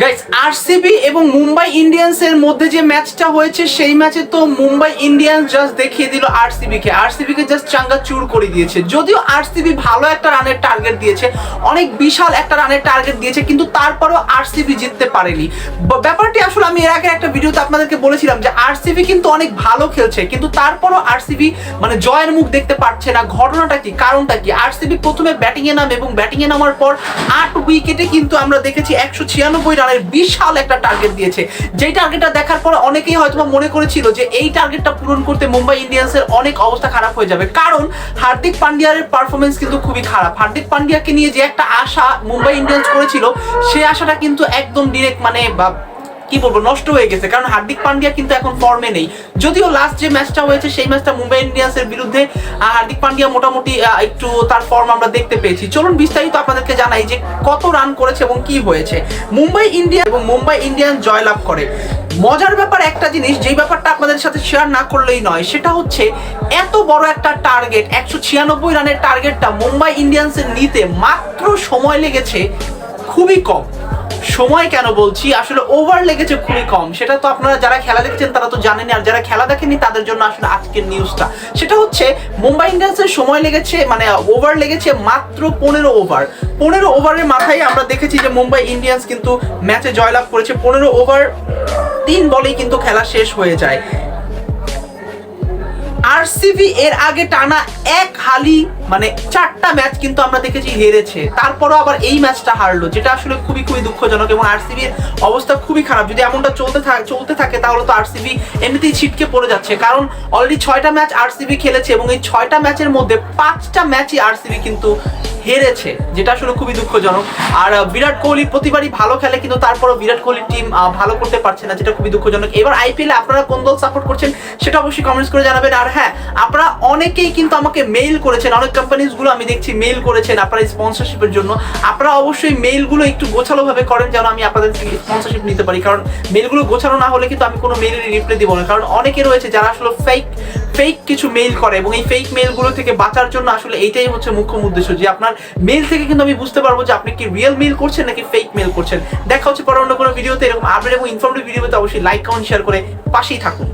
Guys, RCB এবং মুম্বাই ইন্ডিয়ান্সের মধ্যে যে ম্যাচটা হয়েছে সেই ম্যাচে তো মুম্বাই ইন্ডিয়ান্স জাস্ট দেখিয়ে দিল আরসিবিকে জাস্ট চাঙ্গা চুর করে দিয়েছে। যদিও আরসিবি ভালো একটা রানের টার্গেট দিয়েছে, অনেক বিশাল একটা রানের টার্গেট দিয়েছে, কিন্তু তারপরেও আরসিবি জিততে পারেনি। ব্যাপারটি আসলে আমি এর আগে একটা ভিডিওতে আপনাদেরকে বলেছিলাম যে আরসিবি কিন্তু অনেক ভালো খেলছে, কিন্তু তারপরও আরসিবি মানে জয়ের মুখ দেখতে পারছে না। ঘটনাটা কি, কারণটা কি? আরসিবি প্রথমে ব্যাটিং এ নামে এবং ব্যাটিং এ নামার পর 8 উইকেটে কিন্তু আমরা দেখেছি 196 রানের বিশাল একটা টার্গেট দিয়েছে। যেই টার্গেটটা দেখার পর অনেকেই হয়তো মনে করেছিল যে এই টার্গেটটা পূরণ করতে মুম্বাই ইন্ডিয়ান্সের অনেক অবস্থা খারাপ হয়ে যাবে, কারণ হার্দিক পান্ডিয়ার পারফরমেন্স কিন্তু খুবই খারাপ। হার্দিক পান্ডিয়াকে নিয়ে যে একটা আশা মুম্বাই ইন্ডিয়ান্স করেছিল, সেই আশাটা কিন্তু একদম ডিরেক্ট মানে কি বলবো নষ্ট হয়ে গেছে, কারণ হার্দিক পান্ডিয়া কিন্তু এখন ফর্মে নেই। যদিও লাস্ট যে ম্যাচটা হয়েছে সেই ম্যাচটা মুম্বাই ইন্ডিয়ান্সের বিরুদ্ধে হার্দিক পান্ডিয়া মোটামুটি একটু তার ফর্ম আমরা দেখতে পেয়েছি। চলুন বিস্তারিত আপনাদেরকে জানাই যে কত রান করেছে এবং কি হয়েছে। মুম্বাই ইন্ডিয়ান্স জয়লাভ করে। মজার ব্যাপার একটা জিনিস, যেই ব্যাপারটা আপনাদের সাথে শেয়ার না করলেই নয়, সেটা হচ্ছে এত বড় একটা টার্গেট 196 রানের টার্গেটটা মুম্বাই ইন্ডিয়ান্সের নিতে মাত্র সময় লেগেছে খুবই কম। সময় কেন বলছি, আসলে ওভার লেগেছে খুবই কম। সেটা তো আপনারা যারা খেলা দেখছেন তারা তো জানেন, আর যারা খেলা দেখেনি তাদের জন্য আসলে আজকের নিউজটা। সেটা হচ্ছে মুম্বাই ইন্ডিয়ান্সের সময় লেগেছে মানে ওভার লেগেছে মাত্র 15 ওভার। 15 ওভারের মাথায় আমরা দেখেছি যে মুম্বাই ইন্ডিয়ান্স কিন্তু ম্যাচে জয়লাভ করেছে। 15 ওভার 3 বলেই কিন্তু খেলা শেষ হয়ে যায়। আরসিবি এর আগে টানা এক হালি মানে 4টা ম্যাচ কিন্তু আমরা দেখেছি হেরেছে, তারপরও আবার এই ম্যাচটা হারলো, যেটা আসলে খুবই দুঃখজনক এবং আরসিবির অবস্থা খুবই খারাপ। যদি এমনটা চলতে থাকে তাহলে তো আরসিবি এমনিতেই ছিটকে পড়ে যাচ্ছে, কারণ অলরেডি 6টা ম্যাচ আরসিবি খেলেছে এবং এই 6টা ম্যাচের মধ্যে 5টা ম্যাচই আরসিবি কিন্তু হেরেছে, যেটা আসলে খুবই দুঃখজনক। আর বিরাট কোহলি প্রতিবারই ভালো খেলে, কিন্তু তারপরও বিরাট কোহলির টিম ভালো করতে পারছে না, যেটা খুবই দুঃখজনক। এবার আইপিএলে আপনারা কোন দল সাপোর্ট করছেন সেটা অবশ্যই কমেন্টস করে জানাবেন। আর হ্যাঁ, আপনারা অনেকেই কিন্তু আমাকে মেইল করেছেন, অনেক কোম্পানিজগুলো আমি দেখছি মেইল করেছেন আপনারা স্পন্সরশিপের জন্য। আপনারা অবশ্যই মেইলগুলো একটু গোছালোভাবে করেন যেন আমি আপনাদের থেকে স্পন্সরশিপ নিতে পারি, কারণ মেইলগুলো গোছানো না হলে কিন্তু আমি কোনো মেইলের রিপ্লাই দিব না। কারণ অনেকে রয়েছে যারা আসলে ফেক কিছু মেইল করে, এবং এই ফেক মেইলগুলো থেকে বাঁচার জন্য আসলে এইটাই হচ্ছে মুখ্য উদ্দেশ্য, যে আপনার মেইল থেকে কিন্তু আমি বুঝতে পারবো যে আপনি কি রিয়েল মেইল করছেন নাকি ফেক মেইল করছেন। দেখা হচ্ছে পরে অন্য কোনো ভিডিওতে। এরকম আপডেট এবং ইনফরমেটিভ ভিডিওতে অবশ্যই লাইক কমেন্ট শেয়ার করে পাশেই থাকুন।